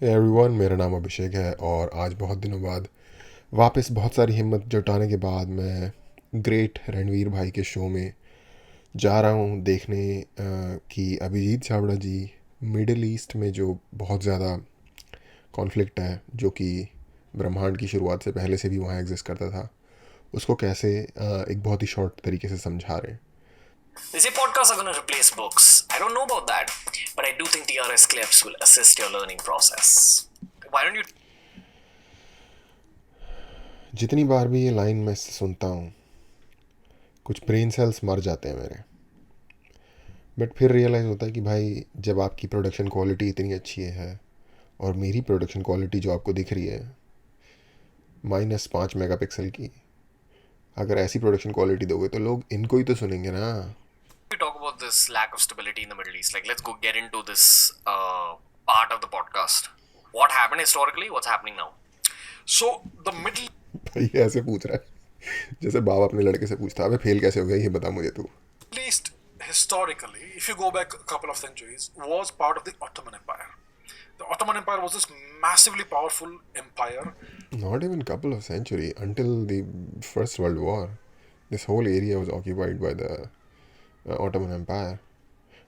Hey everyone, मेरा नाम अभिषेक है और आज बहुत दिनों बाद वापस बहुत सारी हिम्मत जुटाने के बाद मैं ग्रेट रणवीर भाई के शो में जा रहा हूँ देखने कि अभिजीत छावड़ा जी मिडिल ईस्ट में जो बहुत ज़्यादा कॉन्फ्लिक्ट है जो कि ब्रह्मांड की शुरुआत से पहले से भी वहाँ एग्जिस्ट करता था उसको कैसे एक बहुत ही शॉर्ट तरीके से समझा रहे हैं. They say podcasts are going to replace books. I don't know about that, but I do think TRS clips will assist your learning process. Why don't you? जितनी बार भी ये लाइन मैं सुनता हूँ कुछ ब्रेन सेल्स मर जाते हैं मेरे. बट फिर रियलाइज़ होता है कि भाई जब आपकी प्रोडक्शन क्वालिटी इतनी अच्छी है और मेरी प्रोडक्शन क्वालिटी जो आपको दिख रही है -5 मेगापिक्सल की, अगर ऐसी प्रोडक्शन क्वालिटी दोगे तो लोग इनको ही तो सुनेंगे ना. We talk about this lack of stability in the Middle East. Like, let's go get into this part of the podcast. What happened historically? What's happening now? So the Middle भाई ऐसे पूछ रहा है जैसे बाप अपने लड़के से पूछता है, अबे फेल कैसे हो गया ये बता मुझे तू. East, historically, if you go back a couple of centuries, was part of the Ottoman Empire. The Ottoman Empire was this massively powerful empire. Not even couple of century, until the First World War this whole area was occupied by the Ottoman Empire.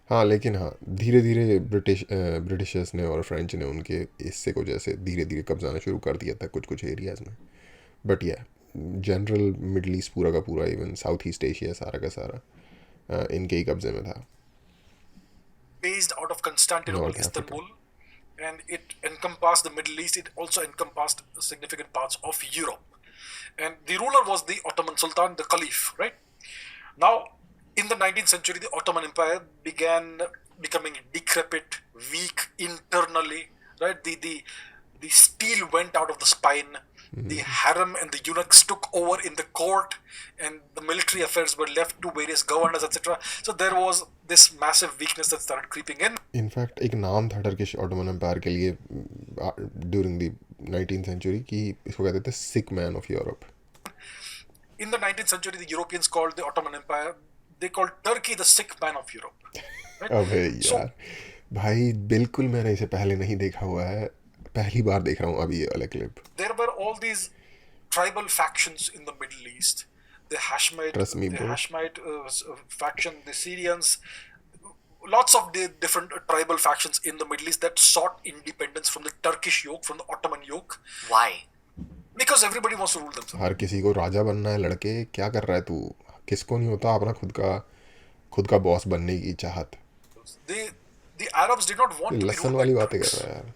हाँ लेकिन हाँ धीरे धीरे Britishers ने और French ने उनके हिस्से को जैसे धीरे धीरे कब्जाना शुरू कर दिया था कुछ कुछ एरियाज़ में. बट या जनरल मिडल ईस्ट पूरा का पूरा, इवन साउथ ईस्ट एशिया सारा का सारा इनके ही कब्जे में था. Based out of Constantinople, north Africa. Istanbul, and it encompassed the Middle East. It also encompassed significant parts of Europe. And the ruler was the Ottoman Sultan, the Caliph, right? Now, in the 19th century, the Ottoman Empire began becoming decrepit, weak internally, right? The steel went out of the spine. The harem and the eunuchs took over in the court, and the military affairs were left to various governors, etc. So there was this massive weakness that started creeping in. In fact एक नाम था Turkish Ottoman empire के लिए during the 19th century कि इसको कहते थे सिक man of Europe. In the 19th century, the Europeans called the Ottoman Empire, they called Turkey the sick man of Europe. Right? अबे So यार भाई बिल्कुल मैंने इसे पहले नहीं देखा हुआ है, पहली बार देख रहा हूँ अभी ये वाला clip. there were all these tribal factions in the Middle East. The Hashemite, Trust me, bro. faction, the Syrians, lots of the different tribal factions in the Middle East that sought independence from the Turkish yoke, from the Ottoman yoke, Why? because everybody wants to rule themselves. हर किसी को राजा बनना है. लड़के क्या कर रहा है तू? किसको नहीं होता अपना खुद का बॉस बनने की चाहत. They, the Arabs did not want to be लसन ruled वाली by बातें कर Turks. रहा है यार.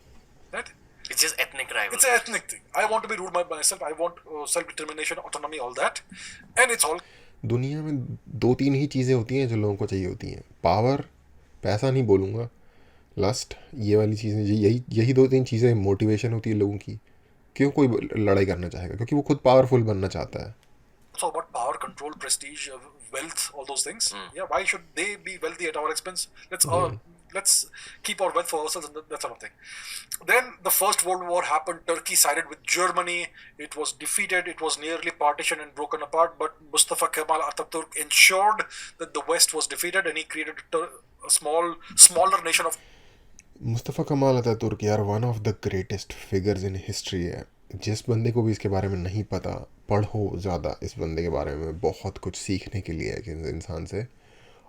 Right? It's just ethnic rivalry. It's an ethnic thing. I want to be ruled by myself. I want self-determination, autonomy, all that, and it's all. दुनिया में दो तीन ही चीज़ें होती हैं जो लोगों को चाहिए होती हैं. पावर, पैसा नहीं बोलूँगा, लस्ट, ये वाली चीज़ें, यही यही दो तीन चीज़ें मोटिवेशन होती है लोगों की. क्यों कोई लड़ाई करना चाहेगा? क्योंकि वो खुद पावरफुल बनना चाहता है. It's all about power, control, prestige, wealth, all those things. Yeah, why should they be wealthy at our expense? Let's keep our wealth for ourselves and that sort of thing. Then the First World War happened. Turkey sided with Germany. It was defeated. It was nearly partitioned and broken apart. But Mustafa Kemal Atatürk ensured that the West was defeated, and he created a smaller nation of. Mustafa Kemal Ataturk यार one of the greatest figures in history है. जिस बंदे को भी इसके बारे में नहीं पता, पढ़ो ज़्यादा इस बंदे के बारे में. बहुत कुछ सीखने के लिए है कि इंसान से.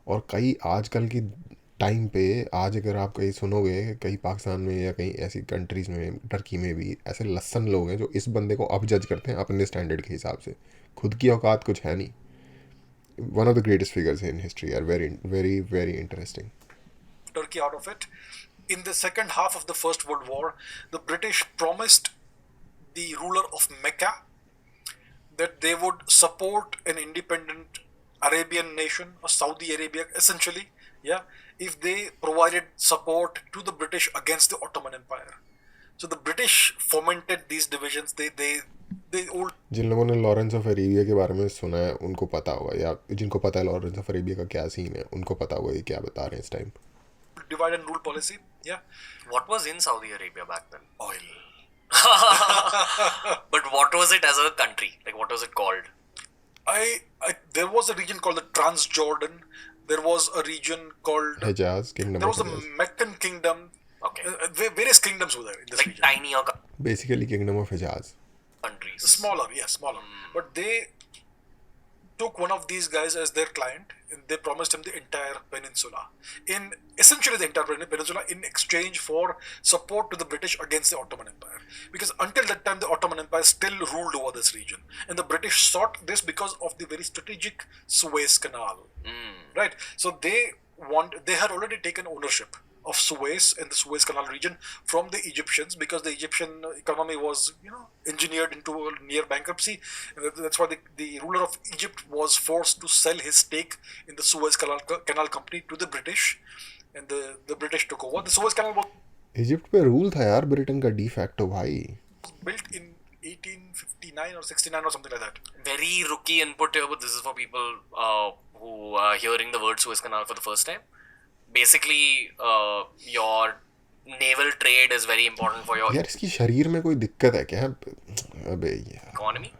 और कई आजकल की टाइम पे आज अगर आप कहीं सुनोगे कहीं पाकिस्तान में या कहीं ऐसी कंट्रीज़ में, टर्की में भी ऐसे लसन लोग हैं जो इस बंदे को अब जज करते हैं अपने स्टैंडर्ड के हिसाब से. खुद की औकात कुछ है नहीं. One of the greatest figures in history are very very very interesting. Turkey out of it. In the second half of the First World War, the British promised the ruler of Mecca that they would support an independent Arabian nation, or Saudi Arabia essentially, yeah, if they provided support to the British against the Ottoman Empire. So the British fomented these divisions. They all जिन लोगों ने Lawrence of Arabia के बारे में सुना है उनको पता होगा, या जिनको पता है लॉरेंस ऑफ अरेबिया का क्या सीन है उनको पता होगा ये क्या बता रहे हैं इस time. divide and rule policy, yeah, What was in Saudi Arabia back then? oil. But what was it as a country? Like, what was it called? There was a region called the Transjordan. There was a region called Hejaz, kingdom there of was the Hejaz. Meccan Kingdom. Okay. Various kingdoms were there in this Like region. tinier basically kingdom of Hejaz. countries. Smaller, yeah, smaller. But they took one of these guys as their client and they promised him the entire peninsula. In essentially the entire peninsula in exchange for support to the British against the Ottoman Empire. Because until that time the Ottoman Empire still ruled over this region. And the British sought this because of the very strategic Suez Canal. Right? So they had already taken ownership of Suez and the Suez Canal region from the Egyptians because the Egyptian economy was, engineered into a near bankruptcy. And that's why the ruler of Egypt was forced to sell his stake in the Suez Canal Company to the British, and the British took over. The Suez Canal was Egypt पे rule था यार Britain का de facto भाई. built in 1859 or 69 or something like that. Very rookie input here, but this is for people who are hearing the word Suez Canal for the first time. Basically, your naval trade is very important for your यार इसकी शरीर में कोई दिक्कत है क्या? अबे यार. economy,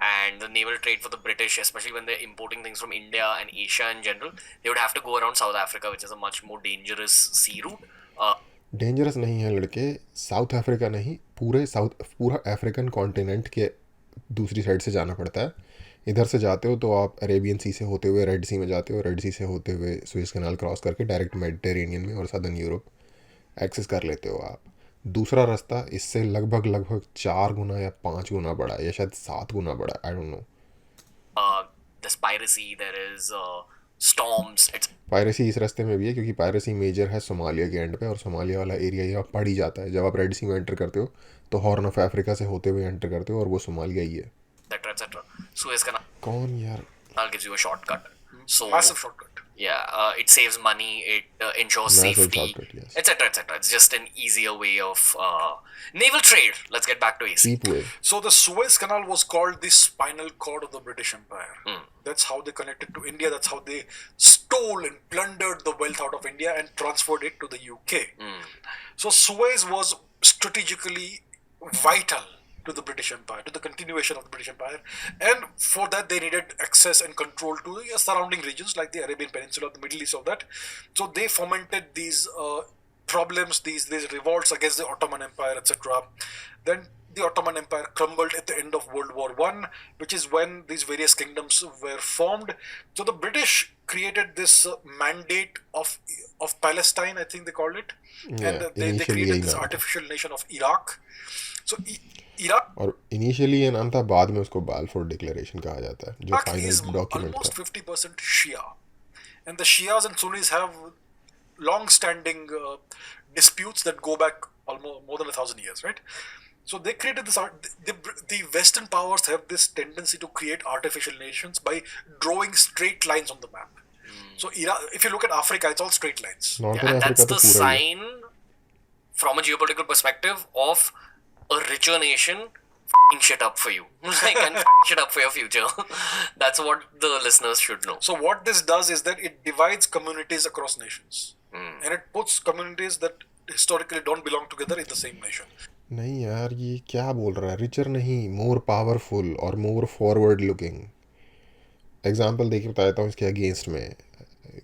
and the naval trade for the British, especially when they're importing things from India and Asia in general, they would have to go around South Africa, which is a much more dangerous sea route. Dangerous नहीं है लड़के. South Africa नहीं, पूरा African continent के दूसरी side से जाना पड़ता है. इधर से जाते हो तो आप अरेबियन सी से होते हुए रेड सी में जाते हो, रेड सी से होते हुए सुएज कैनाल क्रॉस करके डायरेक्ट मेडिटेरेनियन में और सदर्न यूरोप एक्सेस कर लेते हो आप. दूसरा रास्ता इससे लगभग 4 गुना या 5 गुना बड़ा है, या शायद 7 गुना बड़ा है, I don't know. There's piracy, there is storms. It's piracy इस रास्ते में भी है क्योंकि पायरेसी मेजर है सोमालिया के एंड पे, और सोमालिया वाला एरिया यहाँ पड़ ही जाता है. जब आप रेड सी में एंटर करते हो तो हॉर्न ऑफ अफ्रीका से होते हुए एंटर करते हो और वो सोमालिया ही है. etc. etc. Suez Canal कौन यार? gives you a shortcut. So Massive shortcut. yeah, it saves money, it ensures Massive safety, shortcut, yes. etc. etc. It's just an easier way of naval trade. Let's get back to AC. Cheap way. So the Suez Canal was called the spinal cord of the British Empire. That's how they connected to India. That's how they stole and plundered the wealth out of India and transferred it to the UK. So Suez was strategically vital to the British Empire, to the continuation of the British Empire. And for that, they needed access and control to the surrounding regions like the Arabian Peninsula, the Middle East, of that. So they fomented these problems, these revolts against the Ottoman Empire, etc. Then the Ottoman Empire crumbled at the end of World War I, which is when these various kingdoms were formed. So the British created this mandate of Palestine, I think they called it. Yeah, And they initially created यही this नाम था. artificial nation of Iraq. So Iraq और initially ये नाम था, बाद में उसको बालफोर डिक्लेरेशन कहा जाता है, जो is फाइनल डॉक्यूमेंट almost था. 50% Shia. And the Shias and Sunnis have long-standing disputes that go back almost more than 1,000 years, right? So they created this. The Western powers have this tendency to create artificial nations by drawing straight lines on the map. So Iraq, if you look at Africa, it's all straight lines. Northern And that's Africa तो the पूरा ही है. sign from a geopolitical perspective of a richer nation f***ing shit up for you. Like, and f***ing shit up for your future. That's what the listeners should know. So what this does is that it divides communities across nations, and it puts communities that historically don't belong together in the same nation. नहीं यार, ये क्या बोल रहा है? Richer नहीं, more powerful और more forward looking. Example देखिए बताता हूँ इसके अगेंस्ट में.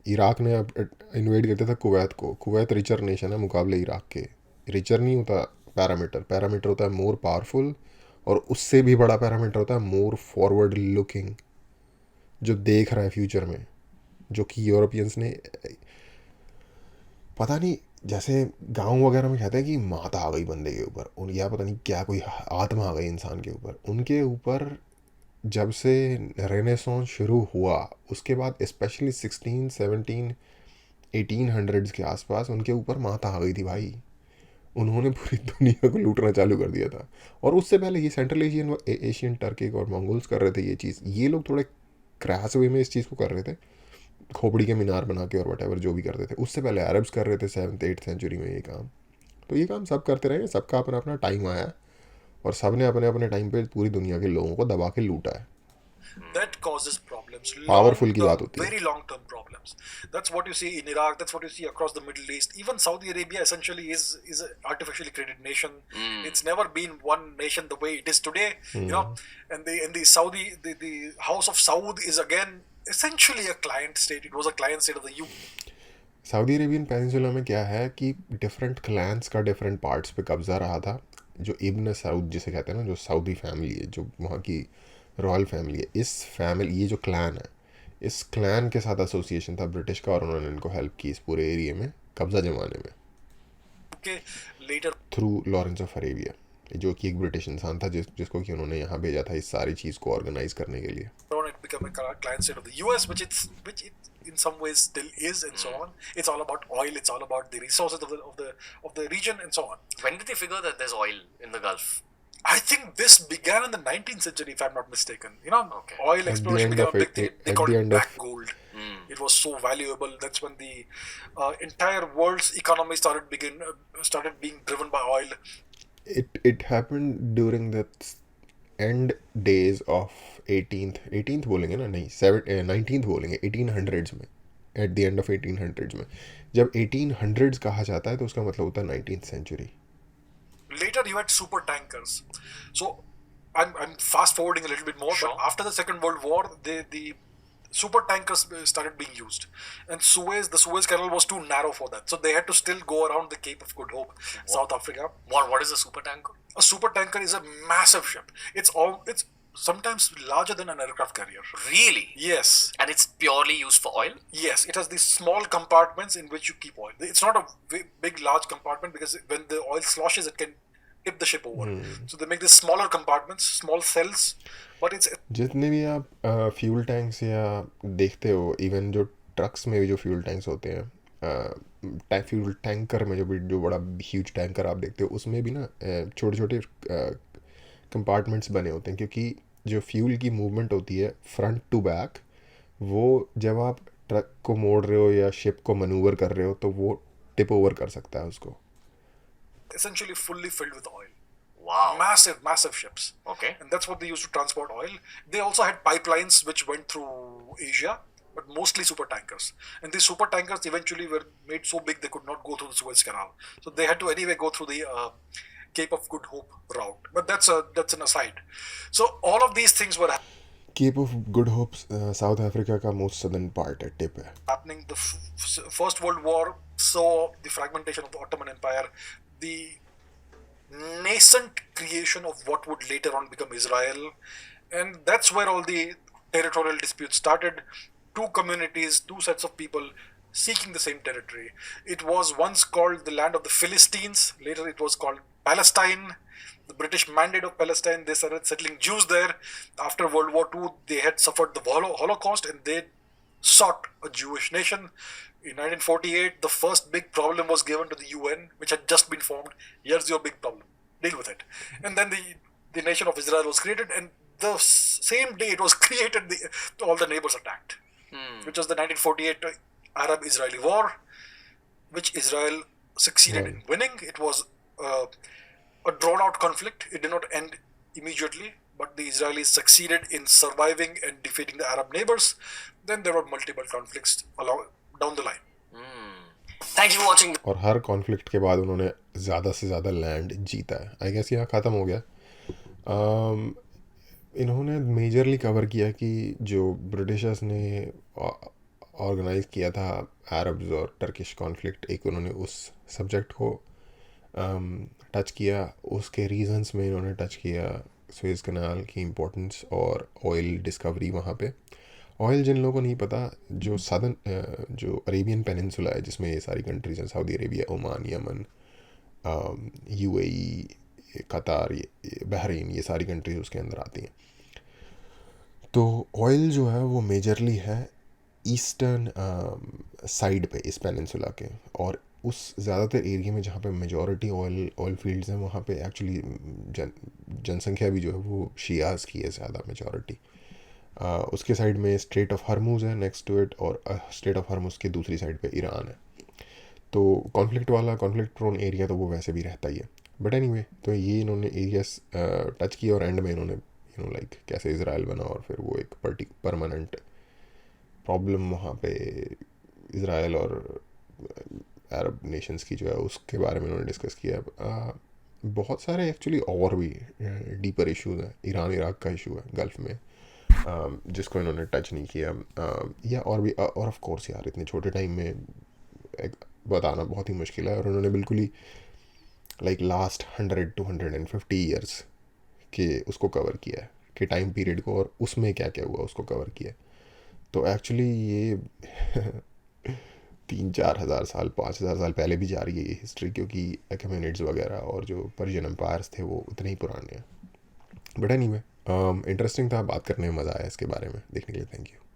इराक ने अब इन्वेड करता था कुवैत को. कुवैत रिचर नेशन है मुकाबले इराक के. रिचर नहीं होता पैरामीटर होता है मोर पावरफुल, और उससे भी बड़ा पैरामीटर होता है मोर फॉरवर्ड लुकिंग, जो देख रहा है फ्यूचर में. जो कि यूरोपियंस ने, पता नहीं, जैसे गांव वगैरह में कहते हैं कि मात आ गई बंदे के ऊपर, उन या पता नहीं क्या, कोई आत्मा आ गई इंसान के ऊपर. उनके ऊपर जब से रेनेसांस शुरू हुआ उसके बाद स्पेशली 16, 17, 1800s के आसपास उनके ऊपर मात आ गई थी भाई. उन्होंने पूरी दुनिया को लूटना चालू कर दिया था. और उससे पहले ये सेंट्रल एशियन टर्किक और मंगोल्स कर रहे थे ये चीज़. ये लोग थोड़े क्रैश वे में इस चीज़ को कर रहे थे, खोपड़ी के मीनार बना के और वटेवर जो भी करते थे. उससे पहले अरब्स कर रहे थे 7th 8th सेंचुरी में ये काम. तो ये काम सब करते रहे. सबका अपना अपना टाइम आया और सब ने अपने अपने टाइम पे पूरी दुनिया के लोगों को दबा के लूटा है. That causes problems. Powerful की बात होती है. Very long-term problems. That's what you see in Iraq. That's what you see across the Middle East. Even Saudi Arabia essentially is an artificially created nation. It's never been one nation the way it is today. You know, and the Saudi the House of Saud is again essentially a client state. It was a client state of the Saudi Arabian peninsula में क्या है कि different clans का different parts पे कब्ज़ा रहा था. जो इब्न सऊद जिसे कहते हैं ना, जो सऊदी फैमिली है, जो वहाँ की रॉयल फैमिली है, इस फैमिली, ये जो क्लैन है, इस क्लैन के साथ एसोसिएशन था ब्रिटिश का, और उन्होंने इनको हेल्प की इस पूरे एरिया में कब्ज़ा जमाने में Okay, later through Lawrence of Arabia, जो कि एक ब्रिटिश इंसान था जिसको कि उन्होंने यहाँ भेजा था इस सारी चीज़ को ऑर्गेनाइज करने के लिए. on it became a client state of the US, which it in some ways still is, and so on. It's all about oil. It's all about the resources of the region, and so on. When did they figure that there's oil in the Gulf? I think this began in the 19th century, if I'm not mistaken. You know, Okay. oil exploration became a big thing. They at called the it end black of gold. It was so valuable. That's when the entire world's economy started being driven by oil. it happened during the end days of 18th बोलेंगे ना, नहीं 19th बोलेंगे, 1800s में, at the end of 1800s में. जब 1800s कहा जाता है तो उसका मतलब होता है 19th century. Later, you had super tankers. So, I'm fast forwarding a little bit more. Sure. But after the Second World War, the super tankers started being used, and the Suez Canal was too narrow for that. So they had to still go around the Cape of Good Hope, South Africa. What is a super tanker? A super tanker is a massive ship. It's sometimes larger than an aircraft carrier. Really? Yes. And it's purely used for oil? Yes, it has these small compartments in which you keep oil. It's not a big, large compartment because when the oil sloshes, it can tip the ship over. So they make these smaller compartments, small cells, but it's जितने भी आप fuel tanks या देखते हो, even जो trucks में भी जो फ्यूल टैंक्स होते हैं, फ्यूल टैंकर में जो बड़ा ह्यूज टैंकर आप देखते हो, उसमें भी ना छोटे छोटे कंपार्टमेंट्स बने होते हैं, क्योंकि जो फ्यूल की मूवमेंट होती है फ्रंट टू बैक, वो जब आप ट्रक को मोड़ रहे हो या शिप को मनूवर कर रहे हो तो वो टिप ओवर कर सकता है उसको. essentially fully filled with oil. Wow. Massive, massive ships. Okay. And that's what they used to transport oil. They also had pipelines which went through Asia, but mostly super tankers. And these super tankers eventually were made so big they could not go through the Suez Canal. So they had to anyway go through the Cape of Good Hope route. But that's an aside. So all of these things were Cape of Good Hope South Africa का most southern part है, tip है. happening. The First World War saw the fragmentation of the Ottoman Empire, the nascent creation of what would later on become Israel, and that's where all the territorial disputes started. Two communities, two sets of people seeking the same territory. It was once called the land of the Philistines, later it was called Palestine. The British mandate of Palestine, they started settling Jews there. After World War II, they had suffered the Holocaust and they sought a Jewish nation. In 1948, the first big problem was given to the UN, which had just been formed. Here's your big problem. Deal with it. And then the nation of Israel was created, and the same day it was created, all the neighbors attacked, which was the 1948 Arab-Israeli war, which Israel succeeded in winning. It was a drawn-out conflict. It did not end immediately, but the Israelis succeeded in surviving and defeating the Arab neighbors. Then there were multiple conflicts down the line. Thank you for watching. और हर conflict के बाद उन्होंने ज़्यादा से ज़्यादा land जीता है. I guess यहाँ ख़त्म हो गया. इन्होंने मेजरली कवर किया कि जो ब्रिटिशर्स ने ऑर्गेनाइज किया था अरब्स और टर्किश कॉन्फ्लिक्ट, एक उन्होंने उस सब्जेक्ट को टच किया. उसके रीजंस में इन्होंने टच किया सुएज कनाल की इम्पोर्टेंस और ऑयल डिस्कवरी वहाँ पे. ऑयल जिन लोगों को नहीं पता, जो सदर्न जो अरेबियन पेनिनसुला है जिसमें ये सारी कंट्रीज हैं, Saudi Arabia, Oman, Yemen, UAE, कतार, बहरीन, ये सारी कंट्रीज उसके अंदर आती हैं. तो ऑयल जो है वो मेजरली है ईस्टर्न साइड पे इस पेनिनसुला के, और उस ज़्यादातर एरिया में जहाँ पे मेजॉरिटी ऑयल फील्ड्स हैं वहाँ पे एक्चुअली जनसंख्या भी जो है वो शियाज़ की है ज़्यादा मेजॉरिटी. उसके साइड में स्ट्रेट ऑफ हरमुज़ है नेक्स्ट टू इट, और स्ट्रेट ऑफ हरमुज़ की दूसरी साइड पे ईरान है. तो कॉन्फ्लिक्ट प्रोन एरिया तो वो वैसे भी रहता ही है. बट एनीवे, तो ये इन्होंने एरियाज टच किया और एंड में इन्होंने लाइक कैसे इज़राइल बना, और फिर वो एक परमानेंट प्रॉब्लम वहाँ पे इज़राइल और अरब नेशंस की जो है उसके बारे में उन्होंने डिस्कस किया. बहुत सारे एक्चुअली और भी डीपर इश्यूज हैं. ईरान इराक का इशू है गल्फ़ में, जिसको इन्होंने टच नहीं किया. या और भी, और ऑफ कोर्स यार इतने छोटे टाइम में बताना बहुत ही मुश्किल है। और उन्होंने बिल्कुल ही लाइक लास्ट 100 to 150 ईयर्स के उसको कवर किया है, कि टाइम पीरियड को, और उसमें क्या क्या हुआ उसको कवर किया है। तो एक्चुअली ये 3-4 हज़ार साल 5 हज़ार साल पहले भी जा रही है ये हिस्ट्री, क्योंकि एक्मेनिड्स वगैरह और जो पर्शियन एम्पायर्स थे वो उतने ही पुराने हैं। बट एनीवे, इंटरेस्टिंग था, बात करने में मज़ा आया इसके बारे में। देखने के लिए थैंक यू।